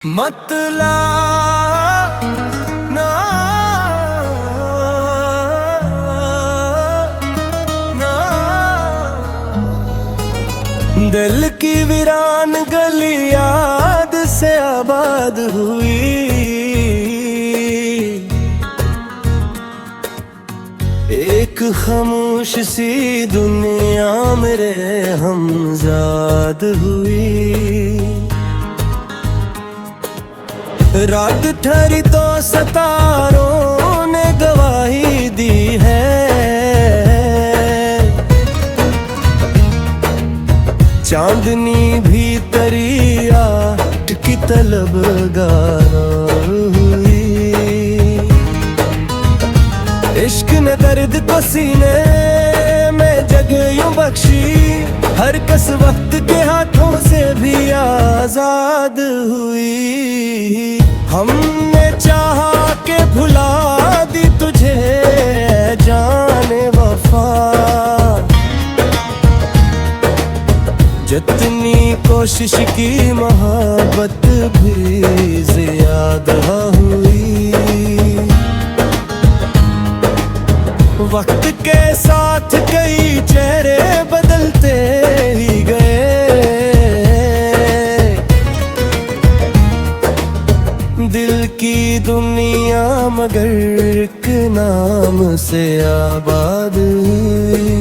मतला ना ना दिल की वीरान गली याद से आबाद हुई। एक खामोश सी दुनिया मेरे हमजाद हुई। रात ठहरी तो सितारों ने गवाही दी है। चांदनी भी तरिया की तलबगार हुई। इश्क ने दर्द को सीने में जगह यूं बख्शी। हर कस वक्त के हाथों से भी आजाद हुई। हमने चाहा के भुला दी तुझे जाने वफा। जितनी कोशिश की मोहब्बत भी ज्यादा हुई। वक्त के साथ कई चेहरे बदलते ही गए। दिल की दुनिया मगर एक नाम से आबाद हुई।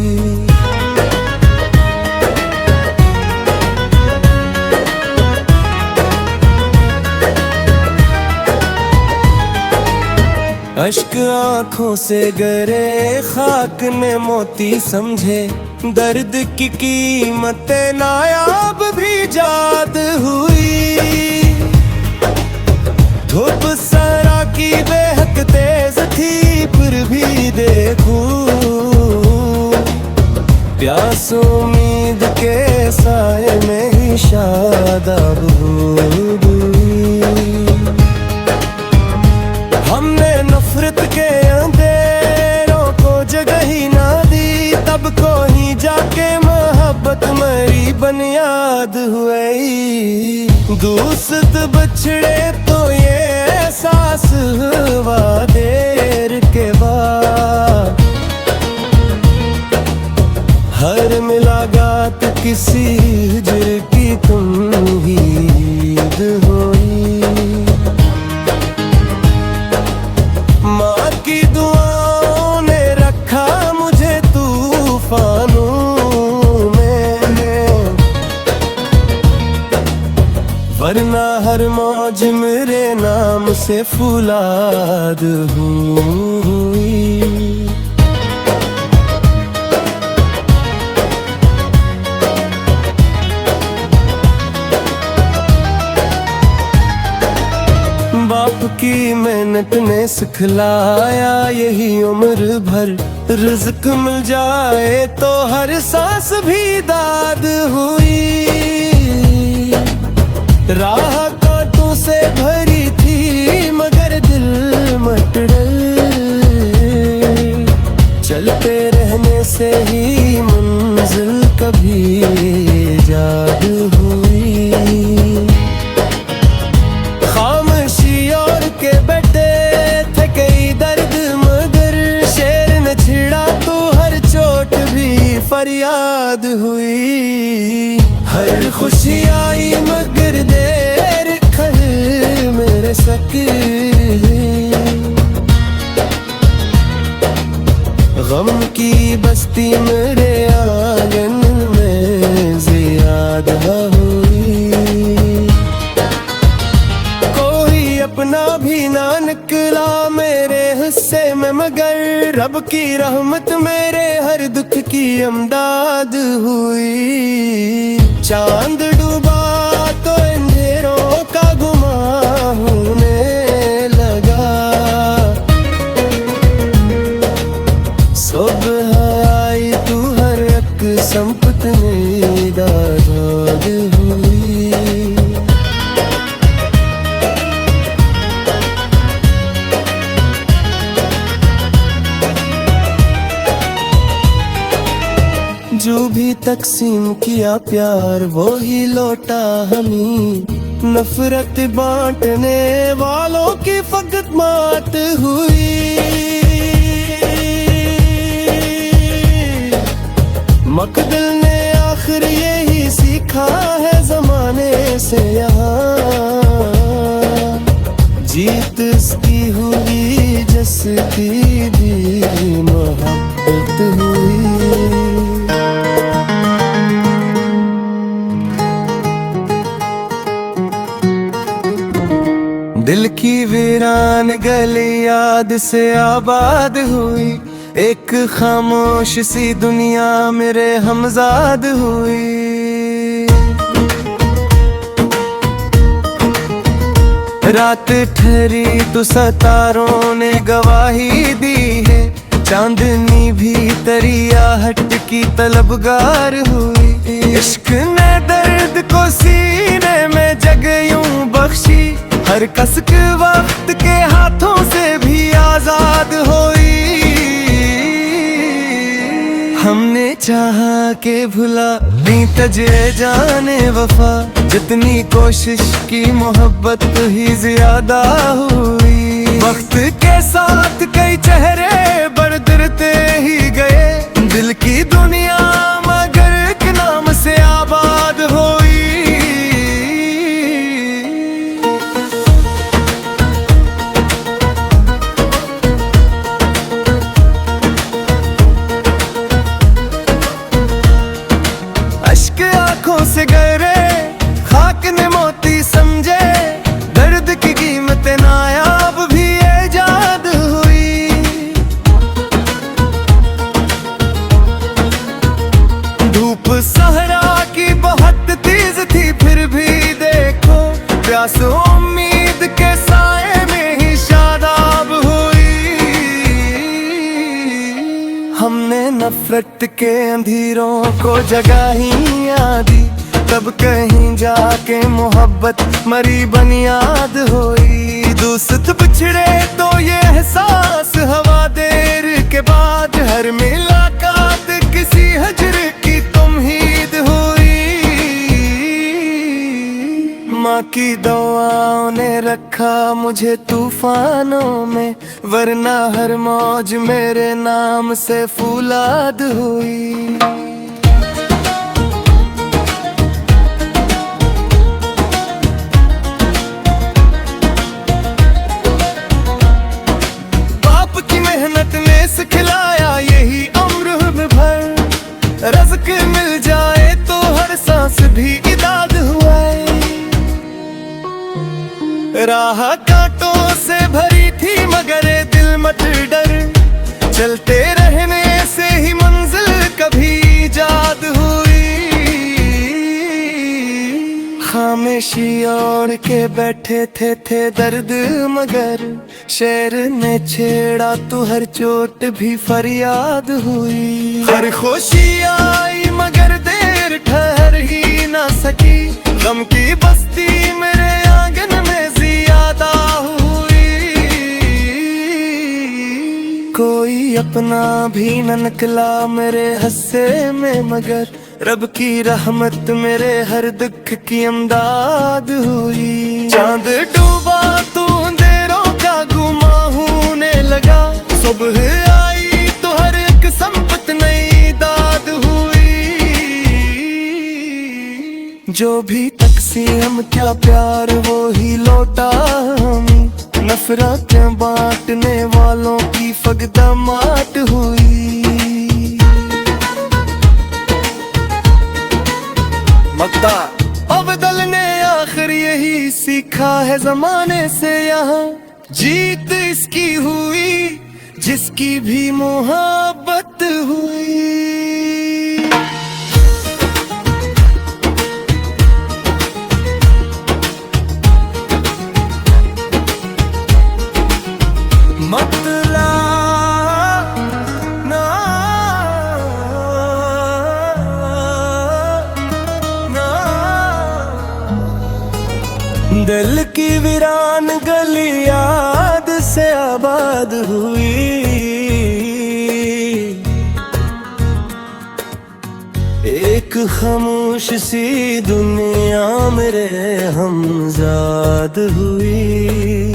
अश्क आँखों से गरे खाक ने मोती समझे। दर्द की कीमत नायाब भी याद हुई। धूप सरा की बेहद तेज थी फिर भी देखूं। प्यास उम्मीद के साए में ही शादाब हुई। हमने नफरत के अंधेरों को जगह ही ना दी। तब को ही जाके मोहब्बत मेरी बुनियाद हुई। दोस्त बछड़े तो ये एहसास हुआ देर के बाद। हर मुलाकात किसी हिजर की तुमहीद हुई। माँ की दुआओं ने रखा मुझे तूफानों में। वरना हर मौज मेरे नाम से फुलाद हुई। बाप की मेहनत ने सिखलाया यही उम्र भर। रिज़्क मिल जाए तो हर सांस भी दाद हुई। राह कांटों से भरी थी मगर दिल मटड़ल। चलते रहने से ही मंजिल कभी याद हुई। खामोशी और के बैठे थे कई दर्द मगर शेर ने छिड़ा तो हर चोट भी फरियाद हुई। हर खुशी आई मगर देर खल मेरे सके। गम की बस्ती मेरे आंगन में ज्यादा हुई। कोई अपना भी ना निकला मेरे हिस्से में मगर रब की रहमत मेरे हर दुख की अमदाद हुई। चांद डूबा तो अंधेरों का गुमा होने लगा। सुबह आई तू हर एक संपत में दाद हुई। जो भी तकसीम किया प्यार वो ही लौटा हमें। नफरत बांटने वालों की फकत मात हुई। मकदल ने आखिर यही सीखा है जमाने से यहाँ, जीत इसकी हुई जिसकी भी मोहब्बत हुई। दिल की वीरान गली याद से आबाद हुई, एक खामोश सी दुनिया मेरे हमजाद हुई। रात ठहरी तो सितारों ने गवाही दी है, चांदनी भी तरियाहट की तलबगार हुई। इश्क ने दर्द को सीने में जगह यूं बख्शी, हर कसक वक्त के हाथों से भी आजाद हुई। हमने चाहा के भुला दी तजे जाने वफा, जितनी कोशिश की मोहब्बत ही ज्यादा हुई। वक्त के साथ कई चेहरे बरदरते ही गए, दिल की दुनिया मगर एक नाम से आबाद हुई। अश्क आंखों से गहरे खाक ने मोती समझे, दर्द की कीमत नायाब भी ऐजाद हुई। धूप सहरा की बहुत तेज थी फिर भी देखो, प्यास उम्मीद के साए में ही शादाब हुई। हमने नफरत के अंधेरों को जगाही आदी, तब कहीं जाके मोहब्बत मरी बुनियाद हुई। दोस्त बिछड़े तो ये एहसास हवा देर के बाद, हर मुलाकात किसी हजर की तुमहीद हुई। माँ की दुआओं ने रखा मुझे तूफानों में, वरना हर मौज मेरे नाम से फूलाद हुई। मेहनत ने सिखलाया यही उम्र में भर, रज़्क़ मिल जाए तो हर सांस भी इदाद हुआ है। राह कांटों से भरी थी मगर दिल मत डर, चलते रहने से ही मंजिल कभी इजाद हुई। खामोशी ओढ़ के बैठे थे दर्द मगर, शेर ने छेड़ा तो हर चोट भी फरियाद हुई। हर खुशी आई मगर देर ठहर ही ना सकी, गम की बस्ती मेरे आंगन में ज्यादा हुई। कोई अपना भी न निकला मेरे हस्से में मगर, रब की रहमत मेरे हर दुख की अमदाद हुई। चांद डूबा तो अंधेरों का गुमा होने लगा, सुबह आई तो हर एक संपत नई दाद हुई। जो भी तकसीम क्या प्यार वो ही लौटा हमें, नफरत बांटने वालों की फगदमात हुई। मकदार अब्दुल ने आखिर यही सीखा है जमाने से यहाँ, जीत इसकी हुई जिसकी भी मोहब्बत हुई। दिल की वीरान गली याद से आबाद हुई, एक खामोश सी दुनिया मेरे हमजाद हुई।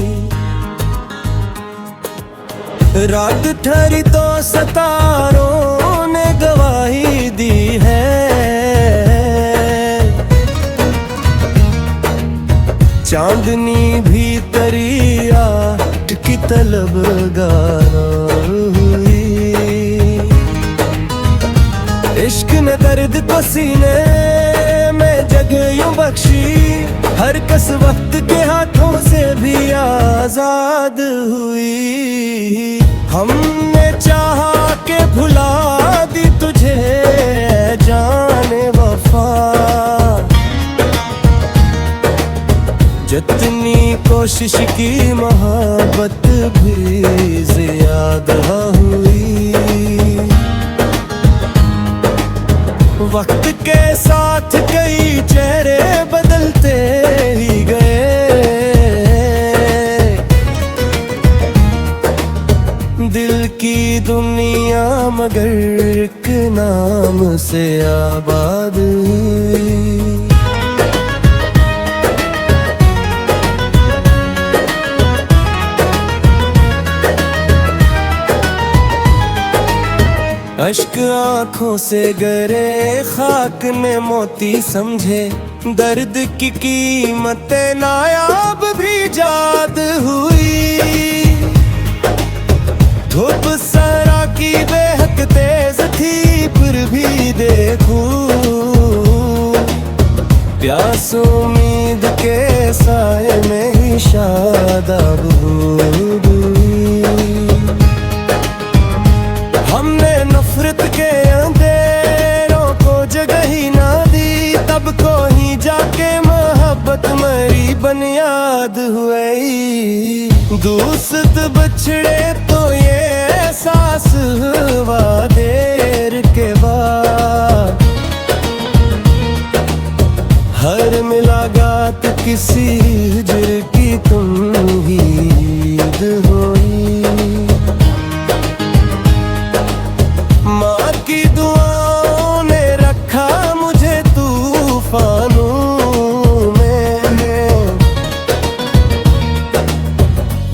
रात ठहरी तो सितारों ने गवाही दी है, चांदनी भी तरी आट की तलबगार हुई। इश्क ने दर्द को सीने में जगह यूं बख्शी, हर कस वक्त के हाथों से भी आजाद हुई। हमने चाहा के भुला दी तुझे जाने वफा, जितनी कोशिश की मोहब्बत भी ज्यादा हुई। वक्त के साथ कई चेहरे बदलते ही गए, दिल की दुनिया मगर एक नाम से आबाद हुई। अश्क आँखों से गरे खाक ने मोती समझे, दर्द की कीमत नायाब भी जाद हुई। धूप सरा की बेहद तेज थी फिर भी देखूं, प्यास उम्मीद के साए में ही शादाब हुई। हमने नफरत के अंधेरों को जगह ही ना दी, तब को ही जाके मोहब्बत मरी बुनियाद हुई। दोस्त बछड़े तो ये एहसास हुआ देर के बाद, हर मुलाकात किसी हिजर की तुम ही ईद हुई। माँ की दुआओं ने रखा मुझे तूफानों में,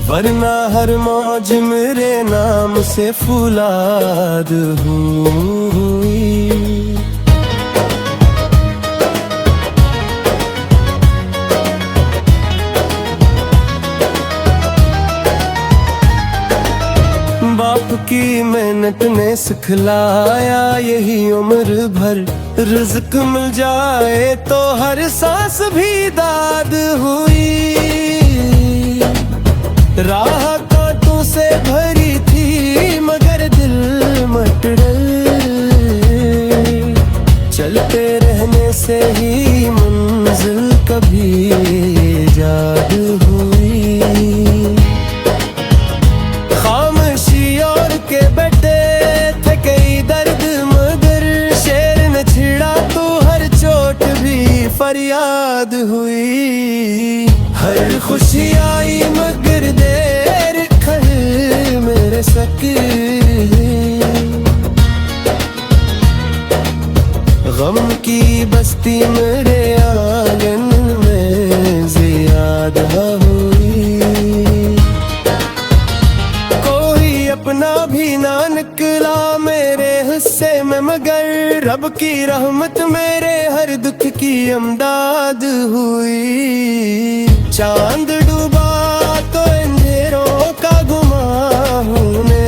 वरना हर मौज मेरे नाम से फुलाद हुई। बाप की मेहनत ने सिखलाया यही उम्र भर, रिज़्क मिल जाए तो हर सांस भी दाद हुई। राह कांटों से भरी थी मगर दिल मत डर, चलते रहने से ही मंजिल कभी याद हुई। खामोशी और के बैठे थे कई दर्द मगर, शेर ने छिड़ा तो हर चोट भी फरियाद हुई। हर खुशी आई मगर देर खल मेरे सकी, गम की बस्ती मेरे आंगन में ज़्यादा हुई। कोई अपना भी ना निकला मेरे हिस्से में मगर, रब की रहमत मेरे हर दुख की अमदाद हुई। चांद डूबा तो अंधेरों का गुमा होने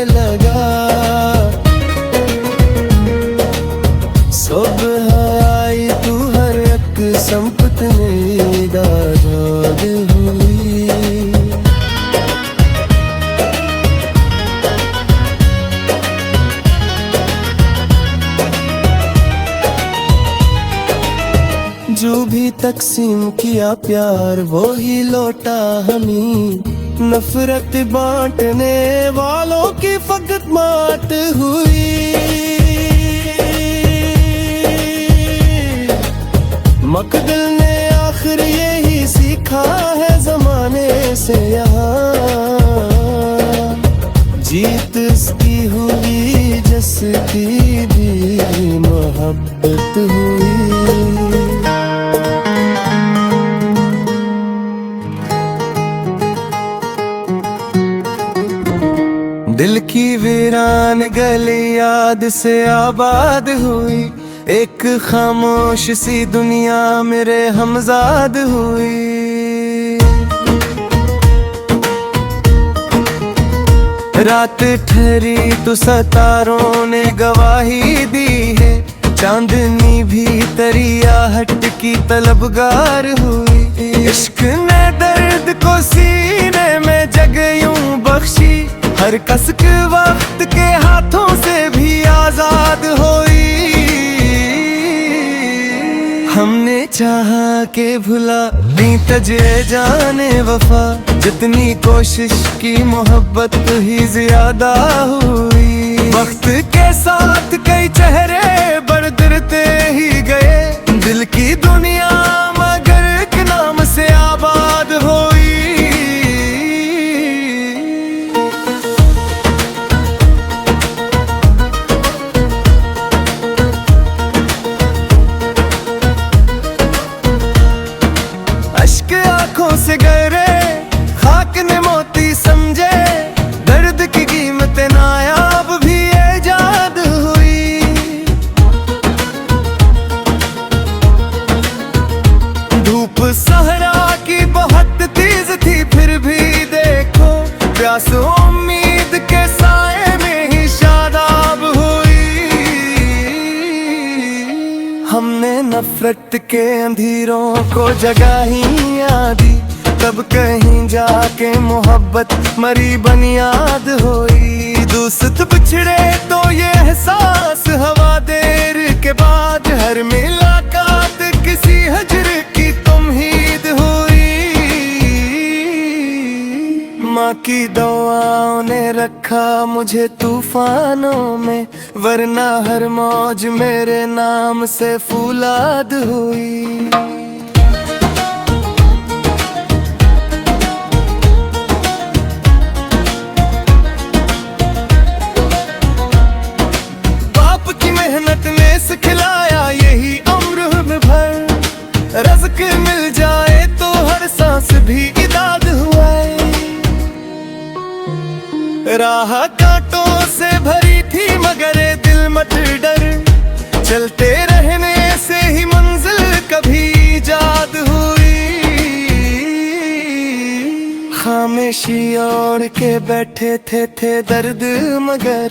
लगा, सुबह आई तू हर एक संपत में दाद हुई। जो भी तकसीम किया प्यार वो ही लौटा हमें, नफरत बांटने वालों की फकत मात हुई। मकदल ने आखिर यही सीखा है जमाने से यहाँ, जीत इसकी हुई जिसकी भी मोहब्बत हुई। दिल की वीरान गली याद से आबाद हुई, एक खामोश सी दुनिया मेरे हमजाद हुई। रात ठहरी तो सितारों ने गवाही दी है, चांदनी भी तरियाहट की तलबगार हुई। इश्क ने दर्द को सीने में जगह यूं बख्शी, हर कसक वक्त के हाथों से भी आजाद हुई। हमने चाहा के भुला दी तजे जाने वफा, जितनी कोशिश की मोहब्बत ही ज्यादा हुई। वक्त के साथ कई चेहरे बदलते ही गए, दिल की दुनिया मगर एक नाम से आबाद हुई। अश्क आंखों से गहरे खाक ने मोती समझे, दर्द की कीमत नायाब भी ऐजाद हुई। धूप सहरा की बहुत तेज थी, फिर भी देखो प्यास उम्मीद के साए में ही शादाब हुई। हमने नफरत के अंधेरों को जगाही आदी, तब कहीं जाके मोहब्बत मरी बुनियाद हुई। दोस्त बिछड़े तो ये एहसास हवा देर के बाद, हर मुलाकात किसी हजर की तुमहीद हुई। माँ की दुआओं ने रखा मुझे तूफानों में, वरना हर मौज मेरे नाम से फौलाद हुई। खिलाया यही उम्र में भर, रज़्क़ मिल जाए तो हर सांस भी इदाद हुआ है। राह कांटों से भरी थी मगर दिल मत डर, चलते रहने से ही मंजिल कभी इजाद हुई। खामोशी ओढ़ के बैठे थे दर्द मगर,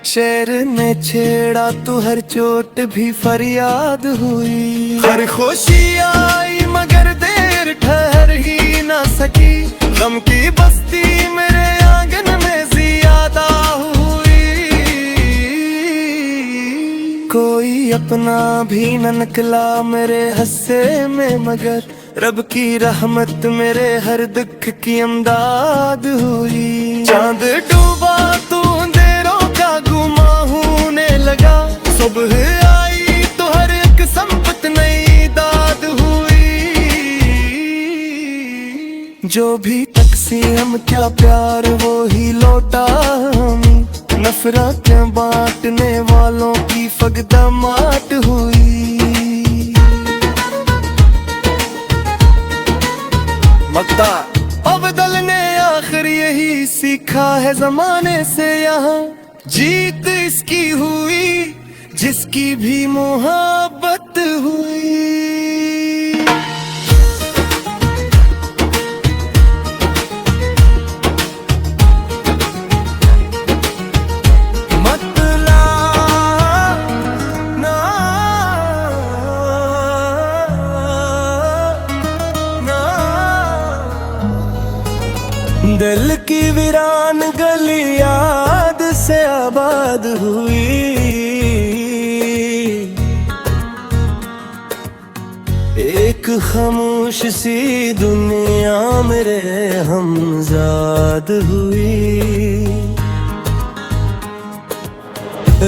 शेर ने छेड़ा तो हर चोट भी फरियाद हुई। हर खुशी आई मगर देर ठहर ही ना सकी, गम की बस्ती मेरे आंगन में ज्यादा हुई। कोई अपना भी न निकला मेरे हस्से में, मगर रब की रहमत मेरे हर दुख की अमदाद हुई। चांद डूबा तो अंधेरों का गुमा होने लगा, सुबह आई तो हर एक संपत नई दाद हुई। जो भी तकसीम क्या प्यार वो ही लौटा हमें, नफरत बांटने वालों की फगदमात हुई। मक्ता अब्दुल ने आखिर यही सीखा है जमाने से, यहाँ जीत इसकी हुई जिसकी भी मोहब्बत हुई। दिल की वीरान गली याद से आबाद हुई। एक खामोश सी दुनिया मेरे हमजाद हुई।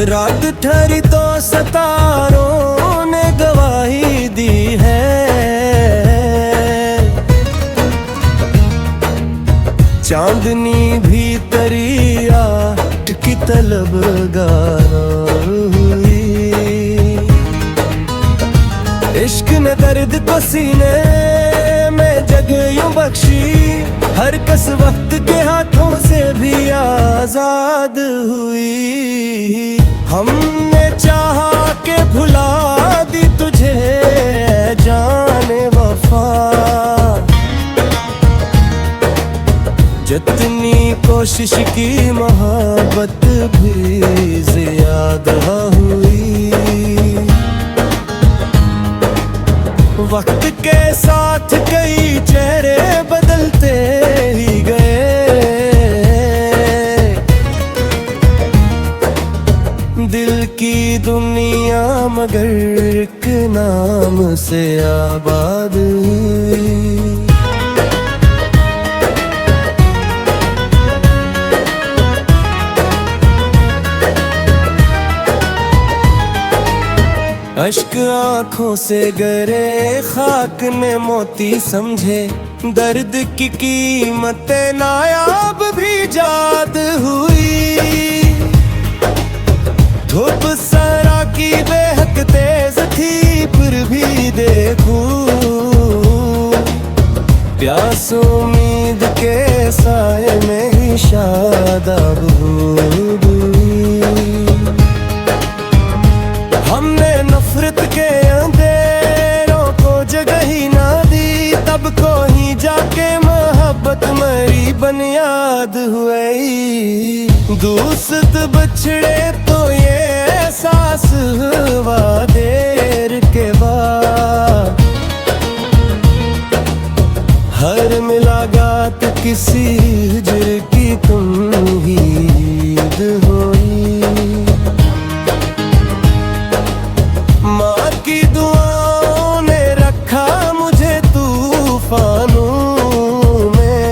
रात ठहरी तो सितारों ने गवाही दी है, चांदनी भी तरिया की तलबगार हुई। ने दर्द को सीने में जगह यूं बख्शी, हर कस वक्त के हाथों से भी आजाद हुई। हमने चाहा के भुला दी तुझे जाने वफा, जितनी कोशिश की मोहब्बत भी ज्यादा हुई। वक्त के साथ कई चेहरे बदलते ही गए, दिल की दुनिया मगर एक नाम से आबाद हुई। अश्क आँखों से गरे खाक ने मोती समझे, दर्द की कीमत नायाब भी जाद हुई। धूप सरा की बेहद तेज थी फिर भी देखूं, प्यास उम्मीद के साए में ही शादाब हुई। हमने नफरत के अंधेरों को जगह ही ना दी, तब को ही जाके मोहब्बत मरी बुनियाद हुई। दोस्त बछड़े तो ये एहसास हुआ देर के बाद, हर मुलाकात किसी हिजर की उम्मीद हुई। माँ की दुआओं ने रखा मुझे तूफानों में,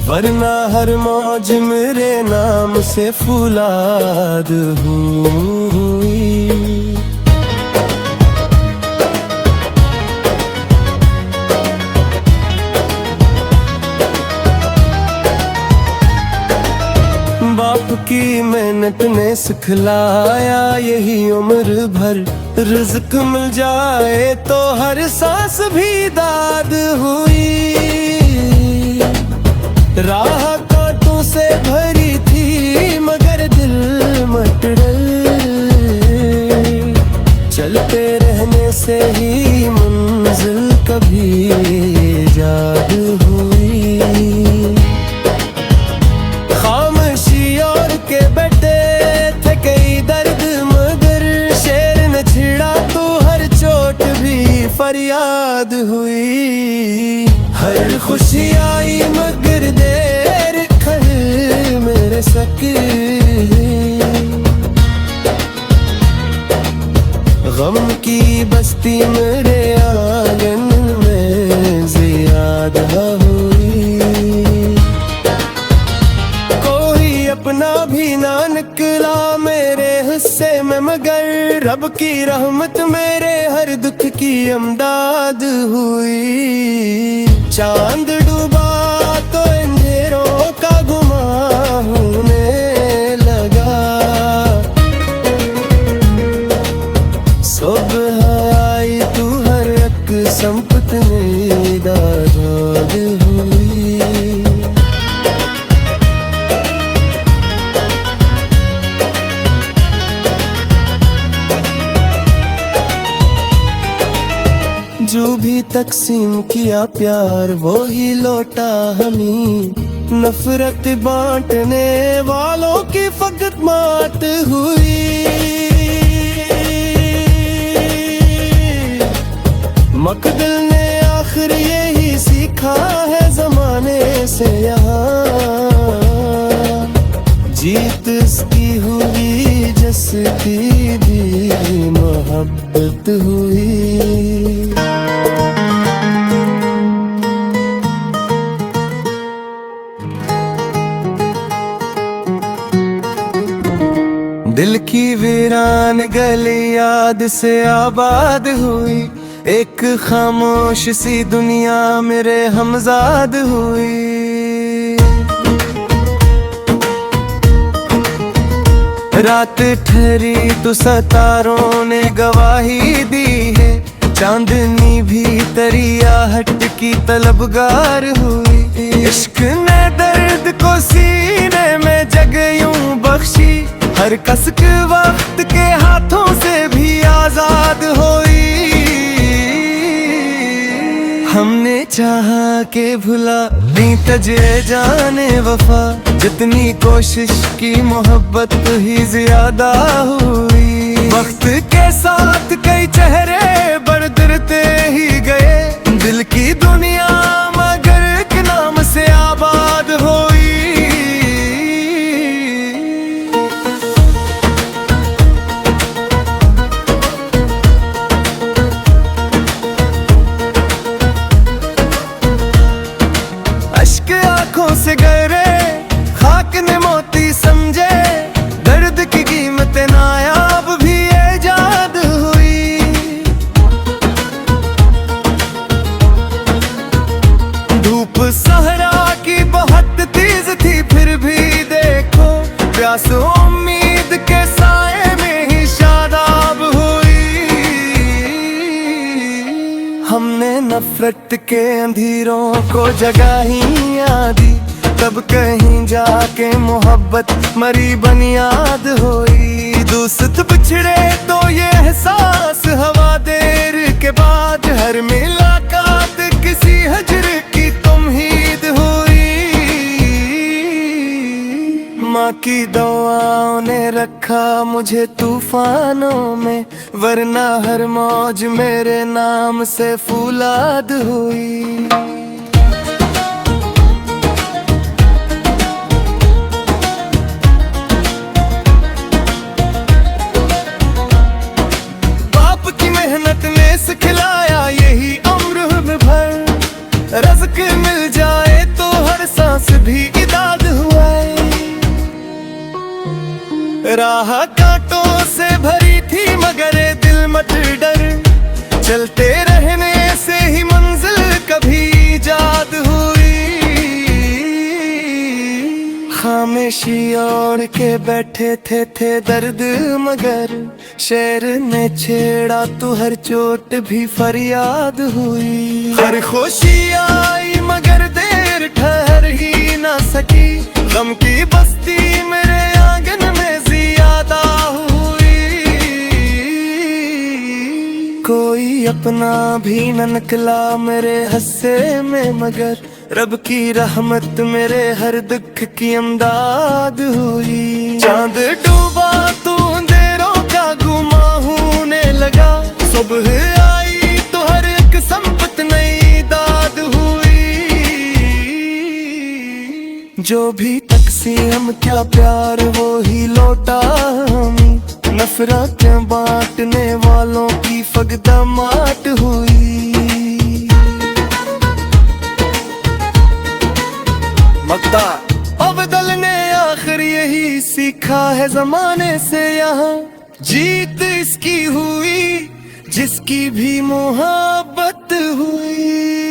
वरना हर मौज मेरे नाम से फुलाद हुई। बाप की मेहनत ने सिखलाया यही उम्र भर, रिज़्क मिल जाए तो हर सांस भी दाद हुई। राह कांटों से भरी थी मगर दिल मत डर, चलते रहने से ही मंजिल कभी याद हुई। खामोशी और के बैठे थे कई दर्द मगर शेर न छिड़ा तो हर चोट भी फरियाद हुई। हर खुशी आई मगर देर खल मेरे सके, गम की बस्ती मेरे आंगन में ज्यादा हुई। कोई अपना भी ना निकला मेरे हिस्से में मगर रब की रहमत मेरे हर दुख की अमदाद हुई। चांद डूबा तो अंधेरों का गुमा होने लगा, सुबह आई तू हर एक संपत में दाद हुई। जो भी तकसीम किया प्यार वो ही लौटा हमें, नफरत बांटने वालों की फकत मात हुई। मकदल ने आखिर यही सीखा है जमाने से यहाँ, जीत इसकी हुई जिसकी भी मोहब्बत हुई। दिल की वीरान गली याद से आबाद हुई, एक खामोश सी दुनिया मेरे हमजाद हुई। रात ठहरी तो सितारों ने गवाही दी है, चांदनी भी तरियाहट की तलबगार हुई। इश्क ने दर्द को सीने में जगह यूं बख्शी, हर कसक वक्त के हाथों से भी आजाद हुई। हमने चाहा के भुला दी तजे जाने वफा, जितनी कोशिश की मोहब्बत ही ज्यादा हुई। वक्त के साथ कई चेहरे बदलते ही गए, दिल की दुनिया मगर एक नाम से आबाद हुई। अश्क आंखों से गहरे खाक ने मोती समझे, दर्द की कीमत नायाब भी ऐजाद हुई। धूप सहरा की बहुत तेज थी, फिर भी देखो प्यास उम्मीद के साए में ही शादाब हुई। हमने नफरत के अंधेरों को जगाही आदी, तब कहीं जाके मोहब्बत मरी बुनियाद हुई। दोस्त बिछड़े तो ये एहसास हवा देर के बाद, हर मुलाकात किसी हजर की तुमहीद हुई। माँ की दुआओं ने रखा मुझे तूफानों में, वरना हर मौज मेरे नाम से फौलाद हुई। मेहनत में सिखलाया यही उम्र में भर, रज़्क मिल जाए तो हर सांस भी इदाद हुआ है। राह कांटों से भरी थी मगर दिल मत डर, चलते रहने से ही मंजिल कभी इजाद हुई। खामोशी ओढ़ के बैठे थे दर्द मगर, शेर ने छेड़ा तो हर चोट भी फरियाद हुई। हर खुशी आई मगर देर ठहर ही ना सकी, गम की बस्ती मेरे आंगन में ज्यादा हुई। कोई अपना भी न निकला मेरे हस्से में, मगर रब की रहमत मेरे हर दुख की अमदाद हुई। चांद डूबा तो अंधेरों का गुमा होने लगा, सुबह आई तो हर एक संपत नई दाद हुई। जो भी तकसीम क्या प्यार वो ही लौटा हमें, नफरतें बांटने वालों की फगदमात हुई। अब बदल ने आखिर यही सीखा है जमाने से, यहाँ जीत इसकी हुई जिसकी भी मोहब्बत हुई।